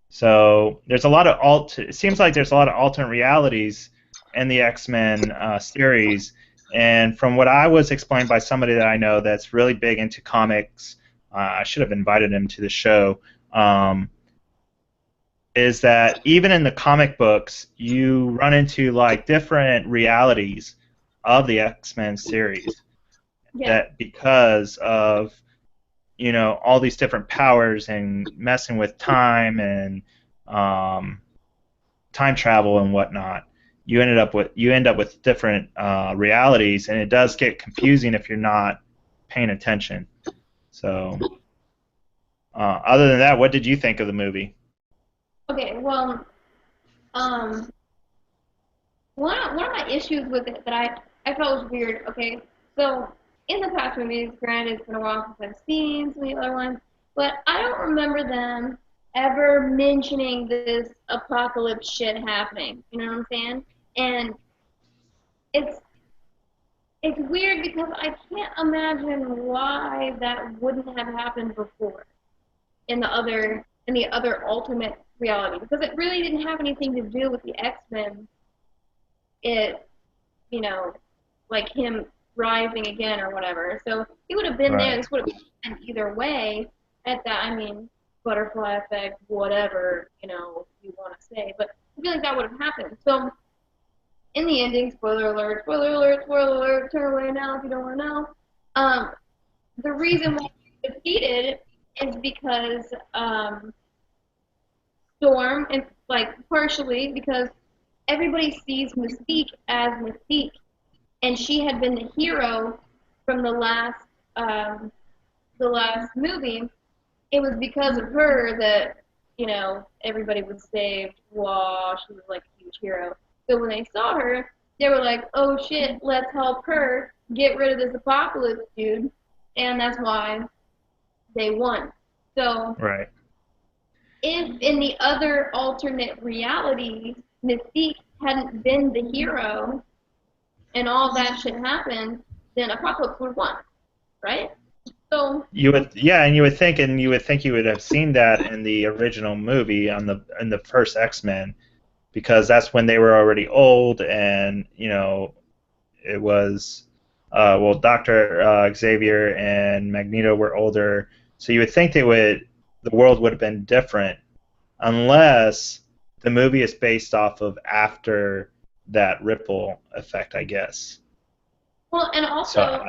So there's a lot of it seems like there's a lot of alternate realities in the X-Men series, and from what I was explained by somebody that I know that's really big into comics, I should have invited him to the show. Is that even in the comic books, you run into like different realities of the X-Men series. Yeah. That because of all these different powers and messing with time and time travel and whatnot, you end up with different realities, and it does get confusing if you're not paying attention. So, other than that, what did you think of the movie? Okay, well, one of my issues with it that I felt was weird. Okay, so in the past movies, granted it's been a while since I've seen some of the other ones, but I don't remember them ever mentioning this apocalypse shit happening. You know what I'm saying? And it's weird because I can't imagine why that wouldn't have happened before in the other alternate reality, because it really didn't have anything to do with the X-Men. It, like him rising again or whatever. So he would have been there. Right. This would have been either way. At that, I mean, butterfly effect, whatever you want to say, but I feel like that would have happened. So in the ending, spoiler alert, spoiler alert, spoiler alert, turn away now if you don't want to know. The reason why he defeated is because Storm, and like partially because everybody sees Mystique as Mystique, and she had been the hero from the last movie. It was because of her that everybody was saved. Wow, she was like a huge hero. So when they saw her, they were like, "Oh shit, let's help her get rid of this apocalypse dude," and that's why they won. So Right. if in the other alternate reality, Mystique hadn't been the hero and all that shit happened, then Apocalypse would have won, right? So You would, yeah, and you would think you would have seen that in the original movie in the first X-Men, because that's when they were already old, and it was Dr. Xavier and Magneto were older, so you would think the world would have been different, unless the movie is based off of after that ripple effect, I guess. well, and also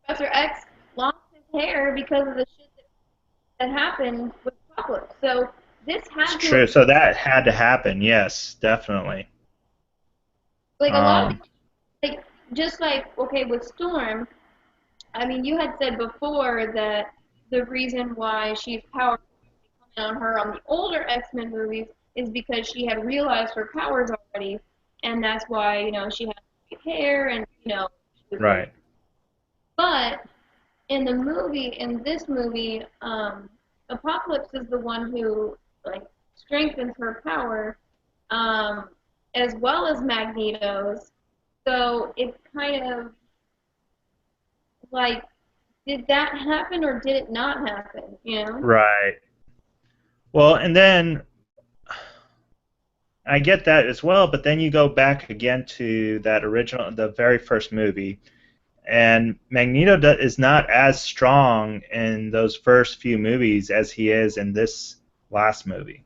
Professor X lost his hair because of the shit that happened with Apocalypse. So this had It's to true. So that had to happen. Yes, definitely. like a lot of like just like okay with Storm. I mean, you had said before that the reason why she's powerful on her on the older X-Men movies is because she had realized her powers already, and that's why she had straight hair and she was Right. But in this movie, Apocalypse is the one who like strengthens her power, as well as Magneto's. So it's kind of like, did that happen or did it not happen? Right. Well, and then I get that as well, but then you go back again to the very first movie, and Magneto is not as strong in those first few movies as he is in this last movie.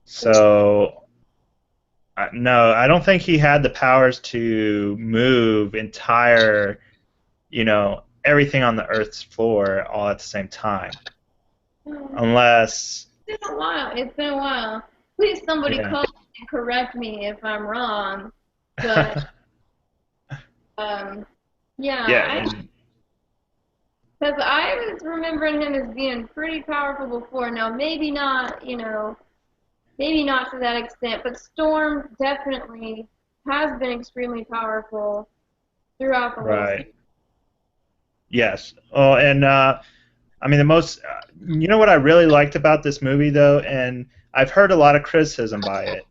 So No, I don't think he had the powers to move entire, everything on the Earth's floor all at the same time. Unless, It's been a while. It's been a while. Please, somebody yeah. call and correct me if I'm wrong. But Yeah, yeah, and because I was remembering him as being pretty powerful before. Now, maybe not, maybe not to that extent, but Storm definitely has been extremely powerful throughout the whole season. right. Yes. Oh, and I mean, what I really liked about this movie, though, and I've heard a lot of criticism by it,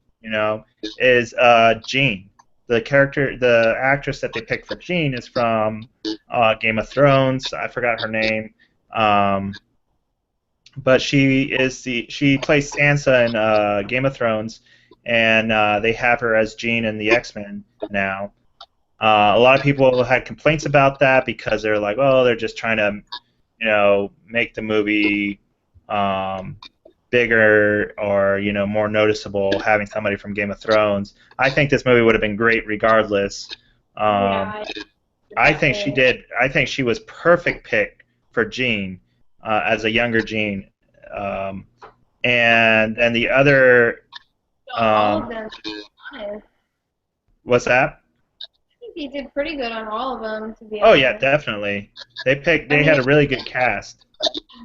is Jean. The actress that they picked for Jean is from Game of Thrones. I forgot her name, but she plays Sansa in Game of Thrones, and they have her as Jean in the X-Men now. A lot of people had complaints about that because they're like, oh, they're just trying to make the movie bigger or more noticeable, having somebody from Game of Thrones. I think this movie would have been great regardless. Yeah, I think she did. I think she was perfect pick for Jean as a younger Jean, and the other. all of them. To be honest. What's that? I think he did pretty good on all of them, to be Oh honest. yeah, definitely. They I had mean, a really good cast.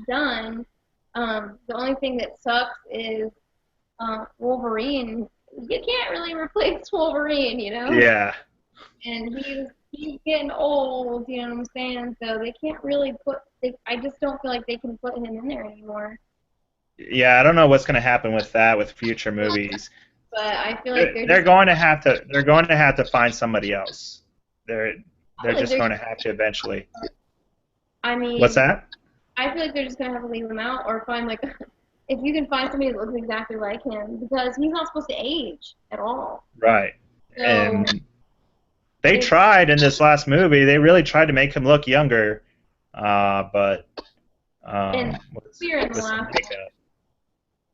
done. The only thing that sucks is Wolverine. You can't really replace Wolverine, Yeah. And he's getting old, you know what I'm saying? So they can't really I just don't feel like they can put him in there anymore. Yeah, I don't know what's going to happen with that with future movies. But I feel like They're going to have to find somebody else. They're just they're going to have to eventually. I mean, What's that? I feel like they're just gonna have to leave him out or find like if you can find somebody that looks exactly like him because he's not supposed to age at all. Right. So And they tried in this last movie. They really tried to make him look younger, but and fear in the with some last makeup.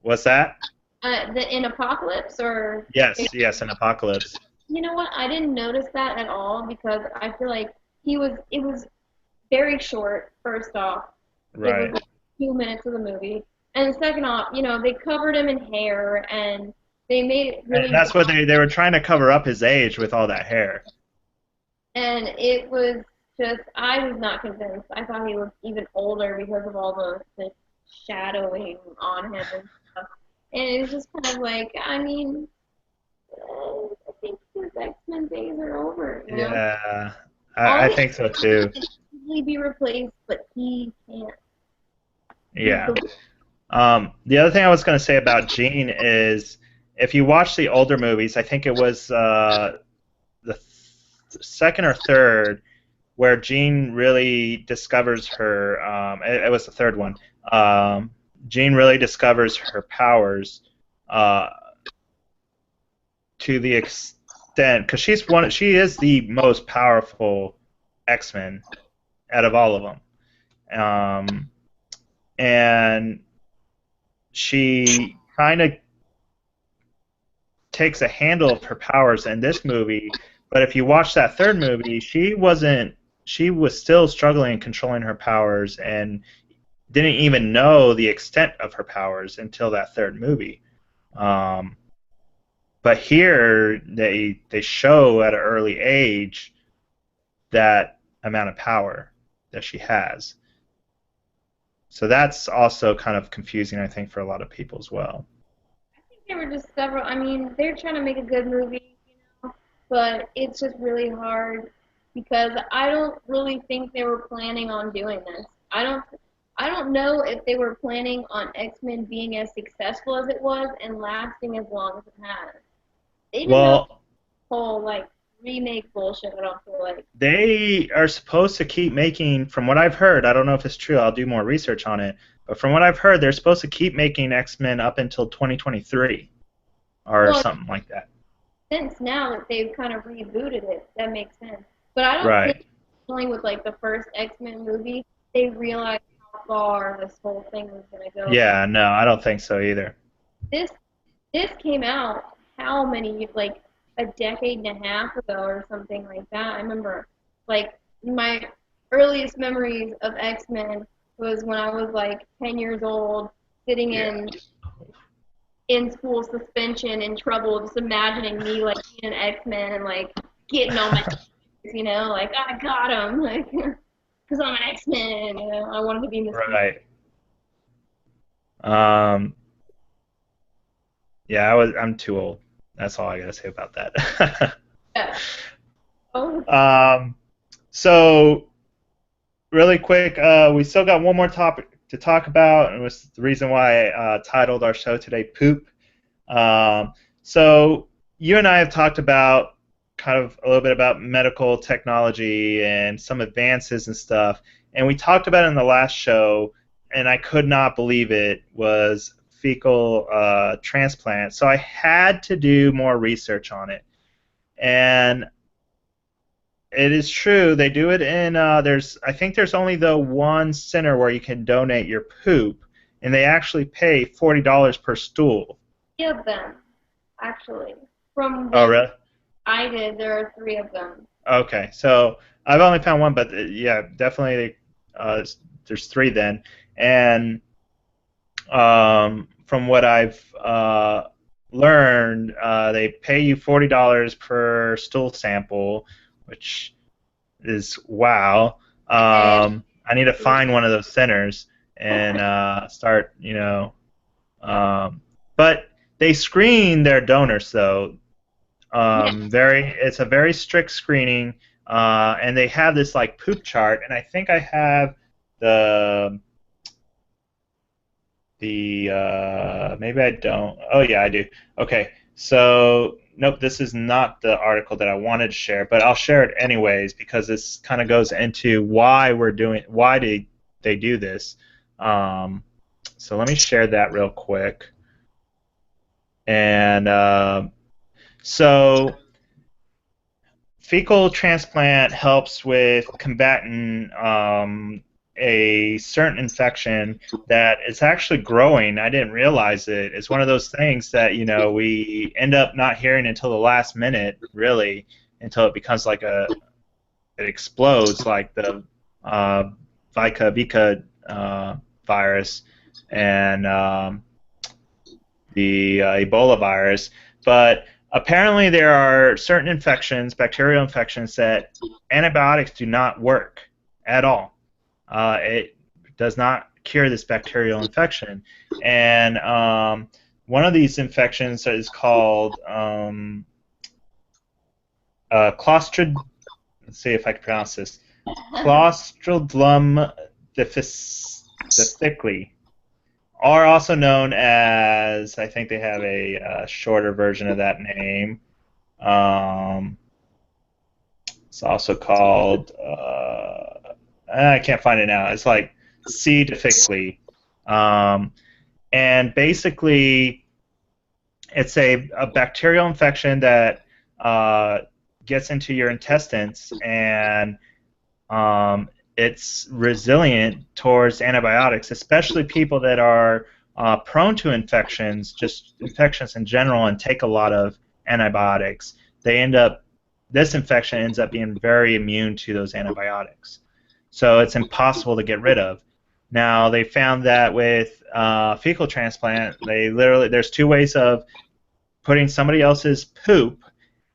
What's that? in Apocalypse or Yes, in Apocalypse. you know what? I didn't notice that at all because I feel like it was very short, first off. Right. It was like 2 minutes of the movie. And second off, they covered him in hair and they made it really And that's what they were trying to cover up his age with all that hair. and it was just I was not convinced. I thought he looked even older because of all the shadowing on him and stuff. And it was just kind of like, I mean, I think his X-Men days are over. Yeah, I think so too. He can easily be replaced, but he can't. Yeah. The other thing I was going to say about Jean is if you watch the older movies, I think it was the second or third where Jean really discovers her. It was the third one. Jean really discovers her powers to the extent because she is the most powerful X-Men out of all of them, and she kind of takes a handle of her powers in this movie. But if you watch that third movie, she was still struggling and controlling her powers and didn't even know the extent of her powers until that third movie. But here they show at an early age that amount of power that she has. So that's also kind of confusing, I think, for a lot of people as well. I think there were just several. I mean, they're trying to make a good movie, but it's just really hard because I don't really think they were planning on doing this. I don't know if they were planning on X-Men being as successful as it was and lasting as long as it has. They didn't know the whole remake bullshit. I don't feel like they are supposed to keep making. From what I've heard, I don't know if it's true. I'll do more research on it. But from what I've heard, they're supposed to keep making X-Men up until 2023 or something like that. Since now that they've kind of rebooted it, that makes sense. But I don't think dealing with the first X-Men movie, they realized how far this whole thing was gonna go. Yeah, no, I don't think so either. This came out how many, like a decade and a half ago or something like that. I remember, like, my earliest memories of X-Men was when I was like 10 years old, sitting in school suspension in trouble, just imagining me like being an X-Men and like getting all my, like I got him, like, because I'm an X-Men, I wanted to be Mystique. Right. Um, yeah, I'm too old. That's all I gotta say about that. Yeah. Oh. So really quick, we still got one more topic to talk about, and it was the reason why I titled our show today "Poop." So you and I have talked about kind of a little bit about medical technology and some advances and stuff, and we talked about it in the last show, and I could not believe it was fecal transplant. So I had to do more research on it, and it is true. They do it in I think there's only the one center where you can donate your poop, and they actually pay $40 per stool. 3 of them, actually. From Oh, what really? I did, there are 3 of them. Okay, so I've only found one, but yeah, definitely there's 3 then. And from what I've learned, they pay you $40 per stool sample, which is wow. I need to find one of those centers and start, but they screen their donors though. It's a very strict screening, and they have this like poop chart, and I think I have the maybe I don't. Oh yeah, I do. Okay, so nope, this is not the article that I wanted to share, but I'll share it anyways because this kind of goes into why they do this. So let me share that real quick, and so fecal transplant helps with combating a certain infection that is actually growing. I didn't realize it. It's one of those things that we end up not hearing until the last minute, really, until it becomes like it explodes, like the Vika virus and the Ebola virus. But apparently there are certain infections, bacterial infections, that antibiotics do not work at all. It does not cure this bacterial infection. And one of these infections is called Clostrid. Let's see if I can pronounce this. Clostridium difficile, or also known as, I think they have a shorter version of that name. It's also called, I can't find it now. It's like C. difficile. And basically, it's a bacterial infection that gets into your intestines, and it's resilient towards antibiotics, especially people that are prone to infections, just infections in general, and take a lot of antibiotics. This infection ends up being very immune to those antibiotics. So it's impossible to get rid of. Now, they found that with fecal transplant, there's 2 ways of putting somebody else's poop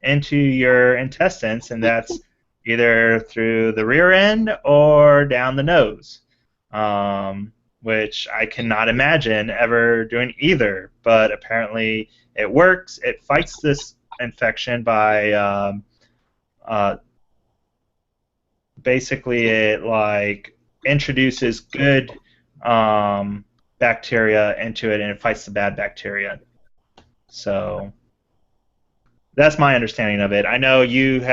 into your intestines, and that's either through the rear end or down the nose, which I cannot imagine ever doing either. But apparently it works. It fights this infection by basically it like introduces good bacteria into it, and it fights the bad bacteria. So that's my understanding of it. I know you've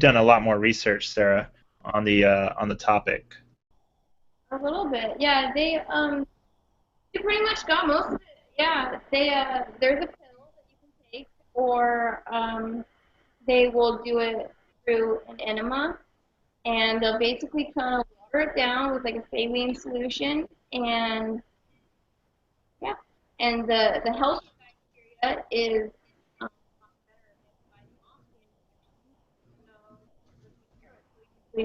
done a lot more research, Sarah, on the topic. A little bit, yeah. They pretty much got most of it. Yeah, there's a pill that you can take, or they will do it through an enema, and they'll basically kind of water it down with like a saline solution, and yeah, and the healthy bacteria is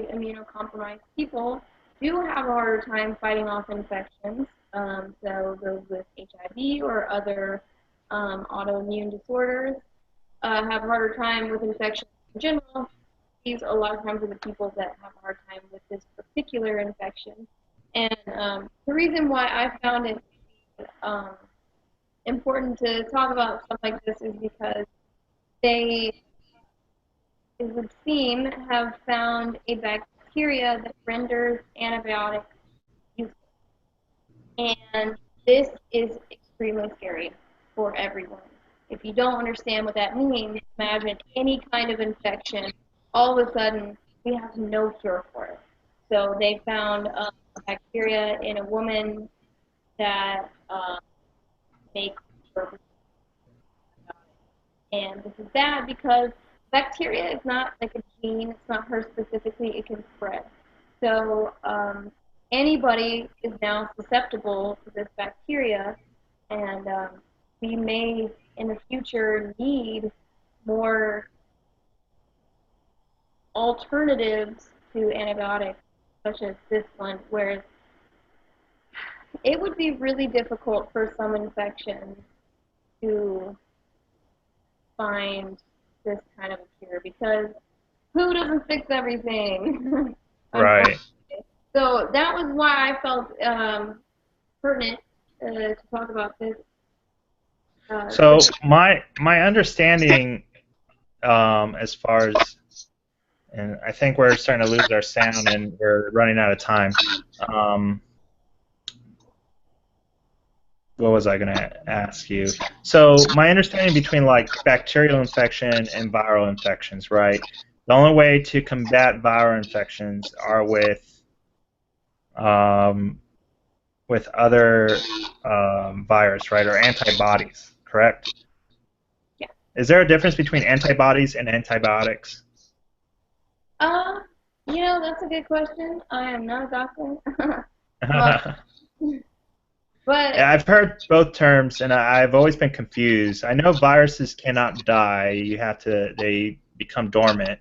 immunocompromised people do have a harder time fighting off infections. So those with HIV or other autoimmune disorders have a harder time with infections in general. These a lot of times are the people that have a hard time with this particular infection. And the reason why I found it important to talk about stuff like this is because they, it would seem, have found a bacteria that renders antibiotics useless. And this is extremely scary for everyone. If you don't understand what that means, imagine any kind of infection. All of a sudden, we have no cure for it. So they found a bacteria in a woman that makes antibiotics. And this is bad because bacteria is not like a gene. It's not her specifically. It can spread. So anybody is now susceptible to this bacteria, and we may in the future need more alternatives to antibiotics, such as this one, where it would be really difficult for some infections to find this kind of a cure, because who doesn't fix everything? Right. So that was why I felt pertinent to talk about this. So my understanding, as far as, and I think we're starting to lose our sound and we're running out of time. What was I going to ask you? So my understanding between like bacterial infection and viral infections, right? The only way to combat viral infections are with other virus, right, or antibodies, correct? Yeah. Is there a difference between antibodies and antibiotics? That's a good question. I am not a doctor. But I've heard both terms, and I've always been confused. I know viruses cannot die; they become dormant,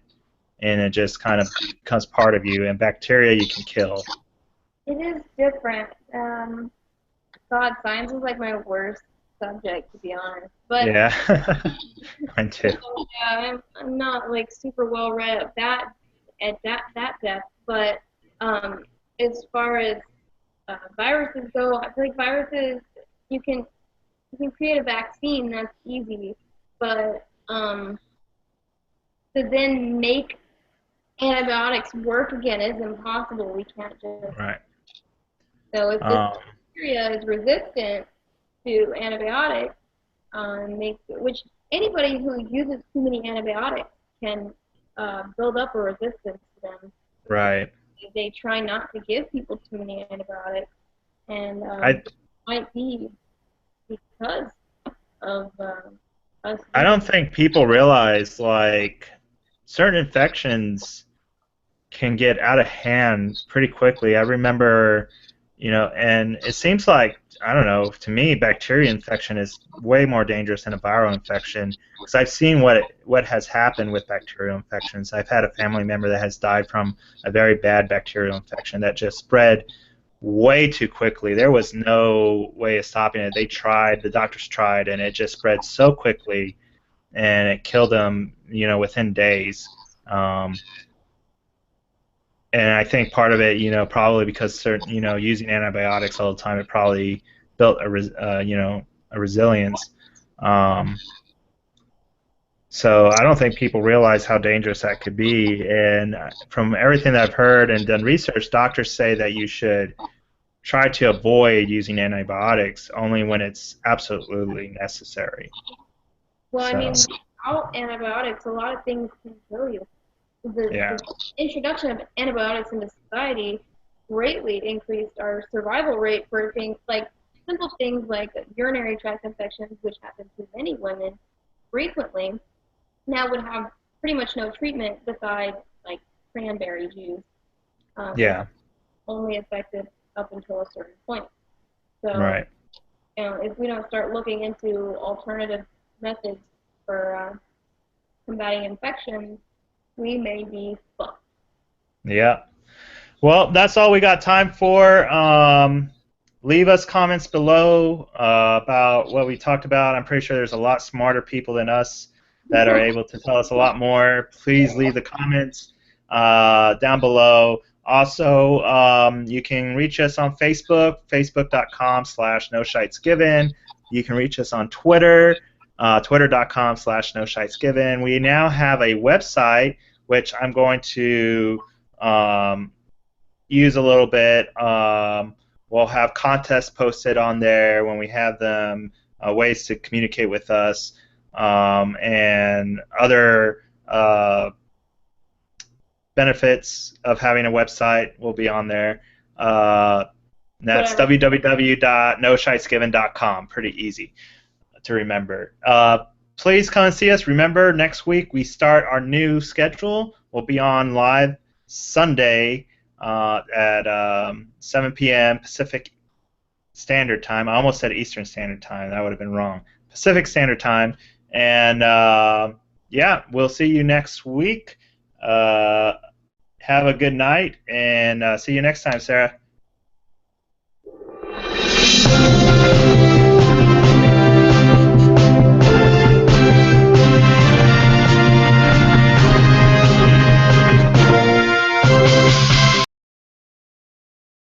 and it just kind of becomes part of you. And bacteria you can kill. it is different. God, science is like my worst subject, to be honest. But Yeah, mine too. yeah, I'm not like super well read at that depth. But as far as viruses go, I feel like viruses you can create a vaccine, that's easy, but to then make antibiotics work again is impossible. We can't just. Right. So if this bacteria is resistant to antibiotics, which anybody who uses too many antibiotics can build up a resistance to them. Right. They try not to give people too many antibiotics, and it might be because of us. I don't think people realize like certain infections can get out of hand pretty quickly. I remember, and it seems like, I don't know, to me, bacteria infection is way more dangerous than a viral infection, because I've seen what has happened with bacterial infections. I've had a family member that has died from a very bad bacterial infection that just spread way too quickly. There was no way of stopping it. The doctors tried, and it just spread so quickly, and it killed them, within days. And I think part of it, probably because certain, using antibiotics all the time, it probably built a resilience. So I don't think people realize how dangerous that could be. And from everything that I've heard and done research, doctors say that you should try to avoid using antibiotics only when it's absolutely necessary. Well, I mean, without antibiotics, a lot of things can kill you. The introduction of antibiotics into society greatly increased our survival rate for things like simple things like urinary tract infections, which happen to many women frequently, now would have pretty much no treatment besides like cranberry juice. Only effective up until a certain point. So, right. If we don't start looking into alternative methods for combating infections, we may be fucked. Yeah. Well, that's all we got time for. Leave us comments below about what we talked about. I'm pretty sure there's a lot smarter people than us that are able to tell us a lot more. Please leave the comments down below. Also, you can reach us on Facebook, facebook.com/noshitesgiven. You can reach us on Twitter, twitter.com/noshitesgiven. We now have a website, which I'm going to use a little bit. We'll have contests posted on there when we have them, ways to communicate with us, and other benefits of having a website will be on there. That's www.noshitesgiven.com. Pretty easy to remember. Please come and see us. Remember, next week we start our new schedule. We'll be on live Sunday at 7 p.m. Pacific Standard Time. I almost said Eastern Standard Time. That would have been wrong. Pacific Standard Time. And yeah, we'll see you next week. Have a good night, and see you next time, Sarah.